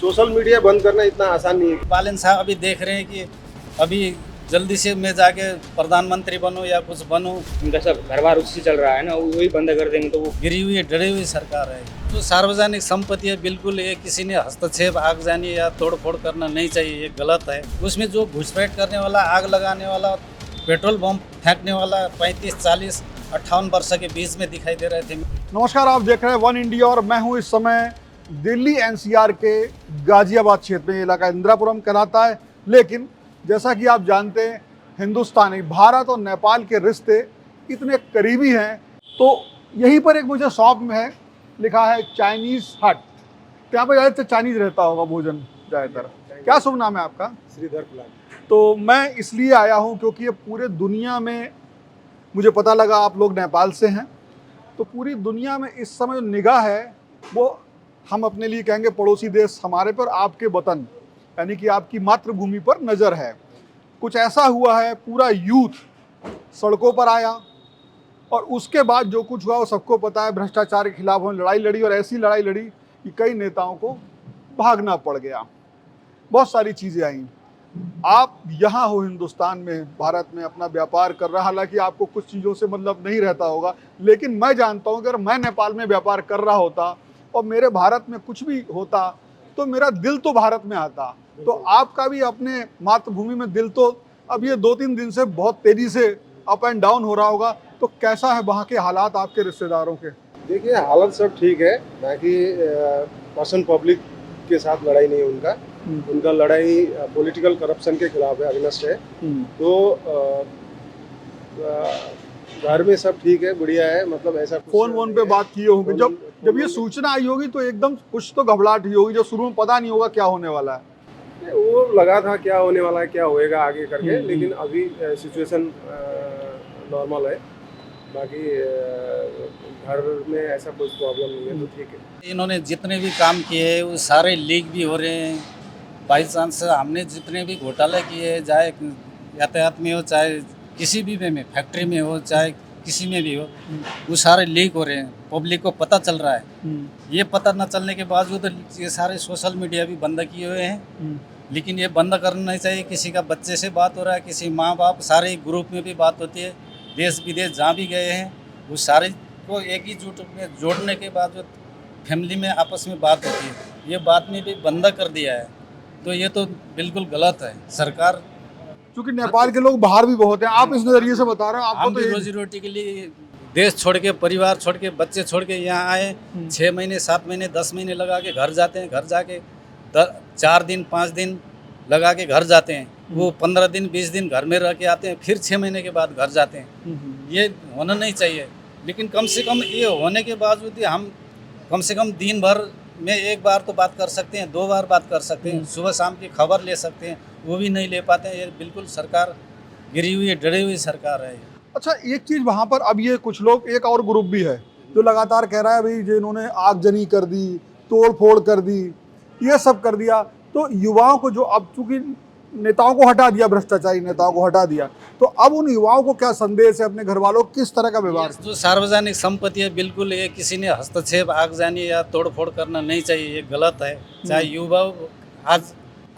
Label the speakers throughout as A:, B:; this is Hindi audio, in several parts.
A: सोशल मीडिया बंद करना इतना आसान नहीं है।
B: बालन साहब अभी देख रहे हैं कि अभी जल्दी से मैं जाके प्रधानमंत्री बनूं या कुछ बनूं।
C: उनका सब घर बार उससे चल रहा है ना, वही बंद कर देंगे तो वो
B: गिरी हुई डरी हुई सरकार है। तो सार्वजनिक संपत्ति है, बिल्कुल ये किसी ने हस्तक्षेप आगजनी या तोड़फोड़ करना नहीं चाहिए, ये गलत है। उसमें जो घुसपैठ करने वाला, आग लगाने वाला, पेट्रोल बम फेंकने वाला 35, 40, 58 वर्ष के बीच में दिखाई दे रहे थे।
D: नमस्कार, आप देख रहे हैं वन इंडिया और मैं हूं इस समय दिल्ली एनसीआर के गाजियाबाद क्षेत्र में। ये इलाका इंदिरापुरम कहलाता है, लेकिन जैसा कि आप जानते हैं हिंदुस्तानी भारत और नेपाल के रिश्ते इतने करीबी हैं, तो यहीं पर एक मुझे शॉप में है लिखा है चाइनीज़ हट। तो यहाँ पर ज़्यादातर चाइनीज़ रहता होगा भोजन ज़्यादातर। क्या शुभ नाम है आपका?
A: श्रीधर पुलान।
D: तो मैं इसलिए आया हूँ क्योंकि ये पूरे दुनिया में, मुझे पता लगा आप लोग नेपाल से हैं, तो पूरी दुनिया में इस समय जो निगाह है वो हम अपने लिए कहेंगे पड़ोसी देश हमारे पर, आपके वतन यानी कि आपकी मातृभूमि पर नज़र है। कुछ ऐसा हुआ है, पूरा यूथ सड़कों पर आया और उसके बाद जो कुछ हुआ वो सबको पता है। भ्रष्टाचार के खिलाफ उन्होंने लड़ाई लड़ी और ऐसी लड़ाई लड़ी कि कई नेताओं को भागना पड़ गया, बहुत सारी चीज़ें आई। आप यहाँ हो हिंदुस्तान में, भारत में अपना व्यापार कर रहा, हालांकि आपको कुछ चीज़ों से मतलब नहीं रहता होगा, लेकिन मैं जानता हूँ अगर मैं नेपाल में व्यापार कर रहा होता और मेरे भारत में कुछ भी होता तो मेरा दिल तो भारत में आता। तो आपका भी अपने मातृभूमि में दिल तो अब ये 2-3 दिन से बहुत तेज़ी से अप एंड डाउन हो रहा होगा। तो कैसा है वहाँ के हालात आपके रिश्तेदारों के?
A: देखिए, हालत सब ठीक है, बाकी पर्सन पब्लिक के साथ लड़ाई नहीं है उनका लड़ाई पॉलिटिकल करप्शन के खिलाफ है, अगेंस्ट है। तो घर में सब ठीक है, बढ़िया है, मतलब ऐसा
D: फोन वोन पे बात किए होंगे? जब ये सूचना आई होगी तो एकदम कुछ तो घबराहट ही होगी, जो शुरू में पता नहीं होगा क्या होने वाला है।
A: वो लगा था क्या होने वाला है, क्या होएगा आगे करके, लेकिन अभी सिचुएशन नॉर्मल है। बाकी घर में ऐसा कुछ प्रॉब्लम नहीं है, तो ठीक है।
B: इन्होंने जितने भी काम किए वो सारे लीक भी हो रहे हैं। बाई चांस हमने जितने भी घोटाले किए, चाहे यातायात में हो, चाहे किसी भी में फैक्ट्री में हो, चाहे किसी में भी हो, वो सारे लीक हो रहे हैं। पब्लिक को पता चल रहा है। ये पता न चलने के बावजूद ये सारे सोशल मीडिया भी बंद किए हुए हैं, लेकिन ये बंद करना नहीं चाहिए। किसी का बच्चे से बात हो रहा है, किसी माँ बाप, सारे ग्रुप में भी बात होती है। देश विदेश जहाँ भी गए हैं वो सारे को एक ही जुट में जोड़ने के बाद जो फैमिली में आपस में बात होती है, ये बात में भी बंद कर दिया है। तो ये तो बिल्कुल गलत है। सरकार,
D: क्योंकि नेपाल के लोग बाहर भी बहुत हैं, आप इस नज़रिए से बता रहे हो। आपको
B: हम
D: तो
B: भी रोजी रोटी के लिए देश छोड़ के, परिवार छोड़ के, बच्चे छोड़ के यहाँ आए। 6 महीने, 7 महीने, 10 महीने लगा के घर जाते हैं। घर जाके 4 दिन, 5 दिन लगा के घर जाते हैं। वो 15 दिन, 20 दिन घर में रह के आते हैं, फिर 6 महीने के बाद घर जाते हैं। ये होना नहीं चाहिए। लेकिन कम से कम ये होने के बावजूद भी हम कम से कम दिन भर में 1 बार तो बात कर सकते हैं, 2 बार बात कर सकते हैं, सुबह शाम की खबर ले सकते हैं, वो भी नहीं ले पाते हैं। ये बिल्कुल सरकार गिरी हुई, डरी हुई सरकार है।
D: अच्छा, एक चीज़ वहाँ पर, अब ये कुछ लोग, एक और ग्रुप भी है जो लगातार कह रहा है भाई जो इन्होंने आगजनी कर दी, तोड़ फोड़ कर दी, ये सब कर दिया, तो युवाओं को जो अब चूंकि नेताओं को हटा दिया, भ्रष्टाचारी नेताओं को हटा दिया, तो अब उन युवाओं को क्या संदेश है, अपने घर वालों को किस तरह का व्यवहार?
B: जो सार्वजनिक संपत्ति है, बिल्कुल ये किसी ने हस्तक्षेप, आगजनी या तोड़फोड़ करना नहीं चाहिए, ये गलत है। चाहे युवा,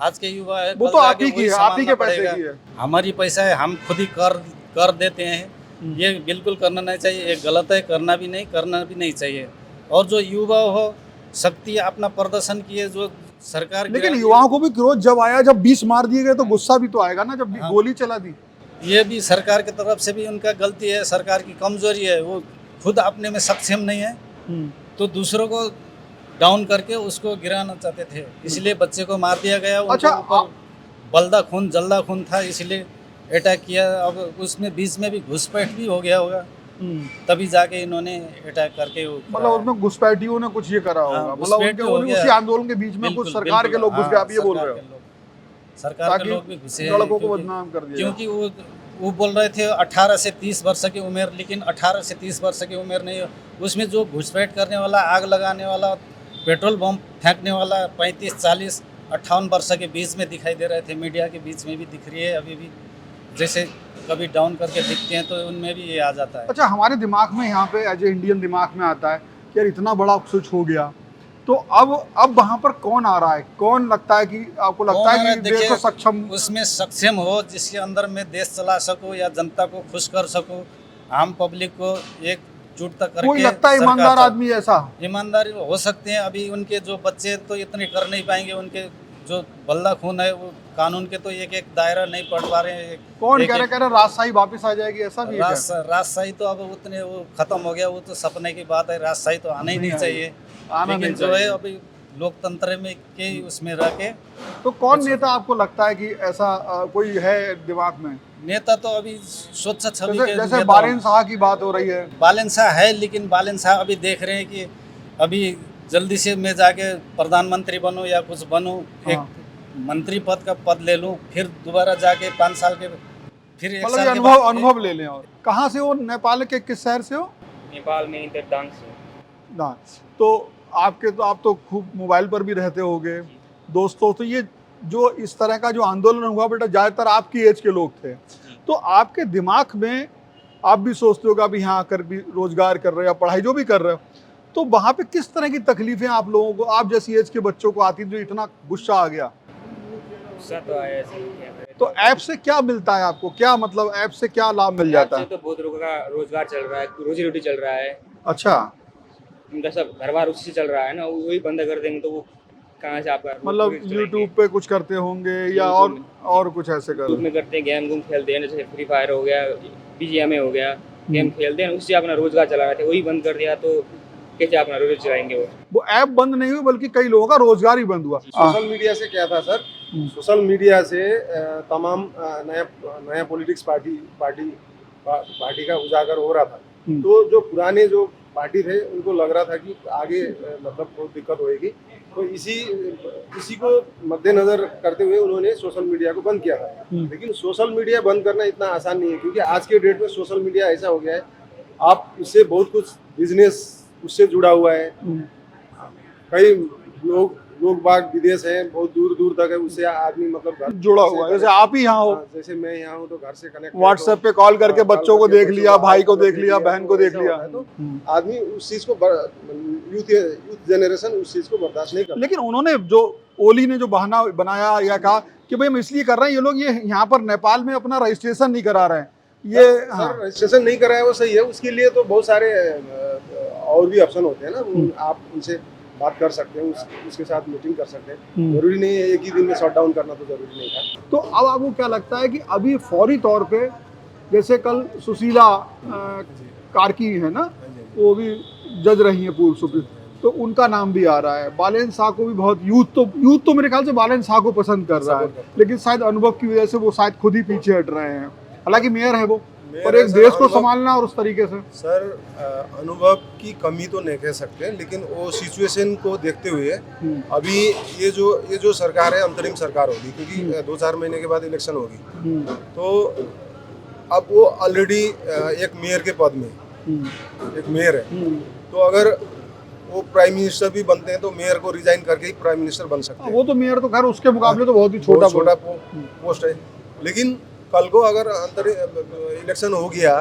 B: आज के युवा है,
D: वो तो आप ही की है, आप ही के पैसे की है।
B: हमारी पैसा है, हम खुद ही कर देते हैं। ये बिल्कुल करना नहीं चाहिए, ये गलत है। करना भी नहीं चाहिए। और जो युवा हो शक्ति अपना प्रदर्शन किए, जो सरकार,
D: लेकिन युवाओं को भी क्रोध जब आया, जब 20 मार दिए गए तो गुस्सा भी तो आएगा ना, जब गोली चला दी।
B: ये भी सरकार की तरफ से भी उनका गलती है, सरकार की कमजोरी है। वो खुद अपने में सक्षम नहीं है, तो दूसरों को डाउन करके उसको गिराना चाहते थे, इसलिए बच्चे को मार दिया गया।
D: अच्छा,
B: बलदा खून जल्दा खून था, इसलिए अटैक किया। अब उसमें बीच में भी घुसपैठ भी हो गया होगा, तभी जाके इन्होंने अटैक करके,
D: मतलब उसमें घुसपैठियों ने कुछ ये करा होगा, मतलब उसी आंदोलन के बीच में कुछ सरकार के लोग घुस गए, आप ये बोल रहे हो?
B: सरकार के लोग भी घुसे,
D: लड़कों को बदनाम कर दिया,
B: क्योंकि वो बोल रहे थे 18 से 30 वर्ष की उम्र, लेकिन 18 से 30 वर्ष की उम्र नहीं। उसमें जो घुसपैठ करने वाला, आग लगाने वाला, पेट्रोल बम फेंकने वाला 35, 40, 58 वर्ष के बीच में दिखाई दे रहे थे। मीडिया के बीच में भी दिख रही है अभी भी, जैसे कभी डाउन करके दिखते हैं तो उनमें भी ये आ जाता है।
D: अच्छा, हमारे दिमाग में यहाँ पे एज ए इंडियन दिमाग में आता है कि यार इतना बड़ा कुछ हो गया, तो अब वहां पर कौन आ रहा है, कौन लगता है कि आपको लगता है कि देश को सक्षम?
B: उसमें सक्षम हो जिसके अंदर मैं देश चला सकूं या जनता को खुश कर सकूं, आम पब्लिक को एकजुट करके।
D: कोई लगता है
B: सरकार
D: ईमानदार
B: चल-
D: आदमी ऐसा?
B: ईमानदारी हो सकते हैं। अभी उनके जो बच्चे तो इतने कर नहीं पाएंगे, उनके जो बल्ला खून है वो कानून के तो एक एक दायरा नहीं पढ़ पा रहे हैं।
D: कौन
B: एक-
D: कह रहे राजशाही वापस आ जाएगी, ऐसा भी है क्या?
B: राजशाही तो अब उतने वो खत्म हो गया, वो तो सपने की बात है। राजशाही तो आना ही नहीं चाहिए,
D: आना नहीं
B: लेकिन जो है
D: चाहिए।
B: अभी लोकतंत्र में के उसमें रह के
D: तो कौन नेता आपको लगता है कि ऐसा कोई है दिमाग में?
B: नेता तो अभी स्वच्छ छवि के
D: जैसे
B: नेता
D: बालेन शाह की बात हो रही है।
B: बालन शाह है, लेकिन बालन शाह अभी देख रहे हैं कि अभी जल्दी से मैं जाके प्रधानमंत्री बनूं या कुछ बनूं, एक मंत्री पद का पद ले लूं, फिर दोबारा जाके 5 साल के फिर 1
D: मतलब
B: साल
D: ये
B: के
D: अनुभव
B: बाद
D: अनुभव ले लें। और कहाँ से हो? नेपाल के किस शहर से हो?
C: नेपाल में इंटरदांग से।
D: ना, तो आप तो खूब मोबाइल पर भी रहते होगे दोस्तों, तो ये जो इस तरह का जो आंदोलन हुआ बेटा, ज़्यादातर आपकी एज के लोग थे, तो आपके दिमाग में आप भी सोचते हो कि अभी यहाँ आकर भी रोजगार कर रहे हो या पढ़ाई जो भी कर रहे हो, तो वहाँ पे किस तरह की तकलीफें आप लोगों को, आप जैसी एज के बच्चों को आती जो इतना गुस्सा आ गया?
C: गुस्सा तो आया ऐसे ही, क्या करें।
D: तो ऐप से क्या मिलता है आपको, क्या मतलब ऐप से क्या लाभ मिल जाता
C: ऐप
D: है?
C: से तो बहुत लोगों का रोजगार चल रहा है, रोजी रोटी चल रहा है।
D: अच्छा,
C: उनका सब घर बार उसी से चल रहा है ना, वही बंद कर देंगे तो वो कहाँ से आपका
D: मतलब
C: रोजी
D: यूट्यूब पे कुछ करते होंगे या
C: YouTube
D: और कुछ ऐसे कर
C: यूट्यूब में करते हैं, गेम गुम खेलते हैं, जैसे फ्री फायर हो गया, BGMA हो गया, गेम खेलते हैं, उससे अपना रोजगार चला रहे थे, वही बंद कर दिया तो कैसे अपना रोजगार चलाएंगे वो।
D: ऐप बंद नहीं हुई बल्कि कई लोगों का रोजगार ही बंद हुआ।
A: सोशल मीडिया से क्या था सर, सोशल मीडिया से तमाम नया पॉलिटिक्स पार्टी का उजागर हो रहा था। तो जो पुराने जो पार्टी थे उनको लग रहा था कि आगे मतलब बहुत दिक्कत होएगी, तो इसी को मद्देनजर करते हुए उन्होंने सोशल मीडिया को बंद किया था। लेकिन सोशल मीडिया बंद करना इतना आसान नहीं है, क्योंकि आज के डेट में सोशल मीडिया ऐसा हो गया है, आप उससे बहुत कुछ बिजनेस उससे जुड़ा हुआ है। कई लोग बाग विदेश हैं, बहुत दूर दूर तक है, उससे आदमी मतलब घर
D: जुड़ा हुआ है। जैसे आप ही यहाँ हो,
A: जैसे मैं यहाँ हूँ तो घर से कनेक्ट,
D: व्हाट्सएप पे कॉल करके बच्चों को देख लिया, भाई को देख लिया, बहन को देख लिया।
A: तो आदमी उस चीज को यूथ जनरेशन उस चीज को बर्दाश्त नहीं करता।
D: लेकिन उन्होंने जो ओली ने जो बहाना बनाया या कहा कि भाई हम इसलिए कर रहे हैं, ये लोग ये यहाँ पर नेपाल में अपना रजिस्ट्रेशन नहीं करा रहे हैं, ये
A: सर रजिस्ट्रेशन नहीं कराया वो सही है, उसके लिए तो बहुत सारे और भी ऑप्शन होते हैं ना, आप उनसे बात कर सकते हैं, उसके साथ मीटिंग कर सकते हैं। जरूरी नहीं है एक ही दिन में शट डाउन करना, तो जरूरी नहीं था।
D: तो अब आपको क्या लगता है कि अभी फौरी तौर पे, जैसे कल सुशीला कार्की है ना, वो भी जज रही हैं पूर्व सुप्रीम, तो उनका नाम भी आ रहा है। बालेन शाह को भी बहुत यूथ तो मेरे ख्याल से बालेन शाह को पसंद कर रहा है, लेकिन शायद अनुभव की वजह से वो शायद खुद ही पीछे हट रहे हैं। हालांकि मेयर है वो, और एक देश को संभालना और उस तरीके से।
A: सर अनुभव की कमी तो नहीं कह सकते, लेकिन वो सिचुएशन को देखते हुए अभी ये जो सरकार है अंतरिम सरकार होगी, क्योंकि 2-4 महीने के बाद इलेक्शन होगी, तो अब वो ऑलरेडी एक मेयर के पद में एक मेयर है, तो अगर वो प्राइम मिनिस्टर भी बनते हैं तो मेयर को रिजाइन करके ही प्राइम मिनिस्टर बन सकते हैं।
D: वो तो मेयर तो खैर उसके मुकाबले तो बहुत ही छोटा
A: पोस्ट है, लेकिन कल को अगर इलेक्शन हो गया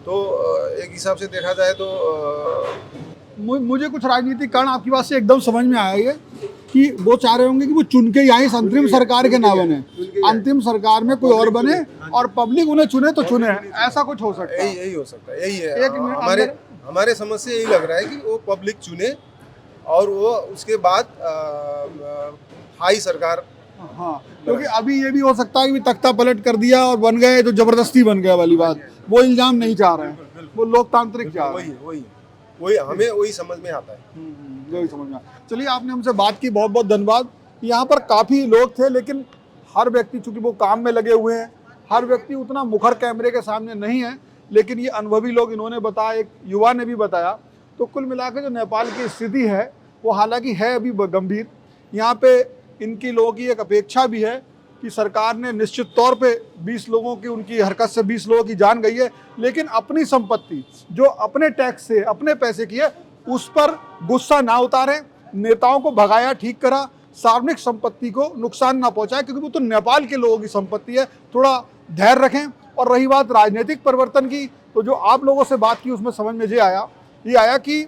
A: तो एक हिसाब से देखा जाए तो
D: मुझे कुछ राजनीतिक कारण आपकी बात से एकदम समझ में आया है कि वो चाह रहे होंगे कि वो चुन के यहाँ इस अंतरिम सरकार के ना बने, अंतिम सरकार में कोई और बने और पब्लिक उन्हें चुने तो चुने, ऐसा कुछ हो सकता है।
A: यही हो सकता है, यही है हमारे समझ से, यही लग रहा है कि वो पब्लिक चुने और वो उसके बाद हाई सरकार।
D: हाँ, क्योंकि अभी ये भी हो सकता है कि तख्ता पलट कर दिया और बन गए तो जबरदस्ती बन गया वाली बात, वो इल्जाम नहीं चाह रहे हैं, वो लोकतांत्रिक चाह रहे हैं।
A: वही हमें वही समझ में आता है।
D: वही समझ में। चलिए, आपने हमसे बात की, बहुत बहुत धन्यवाद। यहाँ पर काफ़ी लोग थे, लेकिन हर व्यक्ति चूंकि वो काम में लगे हुए हैं, हर व्यक्ति उतना मुखर कैमरे के सामने नहीं है, लेकिन ये अनुभवी लोग इन्होंने बताया, एक युवा ने भी बताया। तो कुल मिलाकर जो नेपाल की स्थिति है वो हालांकि है अभी गंभीर। यहाँ पे इनकी लोगों की एक अपेक्षा भी है कि सरकार ने निश्चित तौर पे 20 लोगों की, उनकी हरकत से 20 लोगों की जान गई है, लेकिन अपनी संपत्ति जो अपने टैक्स से अपने पैसे की है उस पर गुस्सा ना उतारें, नेताओं को भगाया, ठीक करा, सार्वजनिक संपत्ति को नुकसान ना पहुंचाए, क्योंकि वो तो नेपाल के लोगों की संपत्ति है। थोड़ा धैर्य रखें। और रही बात राजनीतिक परिवर्तन की, तो जो आप लोगों से बात की उसमें समझ में ये आया कि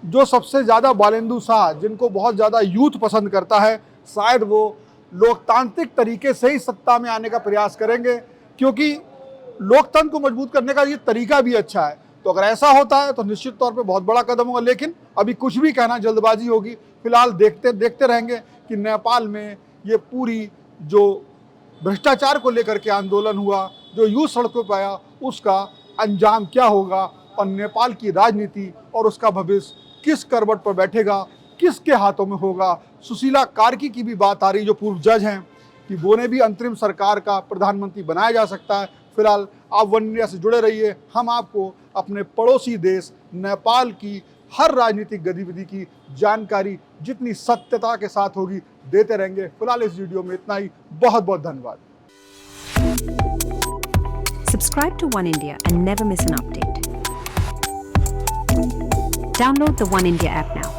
D: जो सबसे ज़्यादा बालेंदु शाह, जिनको बहुत ज़्यादा यूथ पसंद करता है, शायद वो लोकतांत्रिक तरीके से ही सत्ता में आने का प्रयास करेंगे, क्योंकि लोकतंत्र को मजबूत करने का ये तरीका भी अच्छा है। तो अगर ऐसा होता है तो निश्चित तौर पे बहुत बड़ा कदम होगा, लेकिन अभी कुछ भी कहना जल्दबाजी होगी। फिलहाल देखते रहेंगे कि नेपाल में ये पूरी जो भ्रष्टाचार को लेकर के आंदोलन हुआ, जो यूथ सड़कों पर आया, उसका अंजाम क्या होगा और नेपाल की राजनीति और उसका भविष्य किस करवट पर बैठेगा, किसके हाथों में होगा। सुशीला कार्की की भी बात आ रही, जो पूर्व जज हैं, कि वो ने भी अंतरिम सरकार का प्रधानमंत्री बनाया जा सकता है। फिलहाल आप वन इंडिया से जुड़े रहिए, हम आपको अपने पड़ोसी देश नेपाल की हर राजनीतिक गतिविधि की जानकारी जितनी सत्यता के साथ होगी देते रहेंगे। फिलहाल इस वीडियो में इतना ही, बहुत बहुत धन्यवाद।
E: Subscribe to One India and never miss an update. Download the One India app now.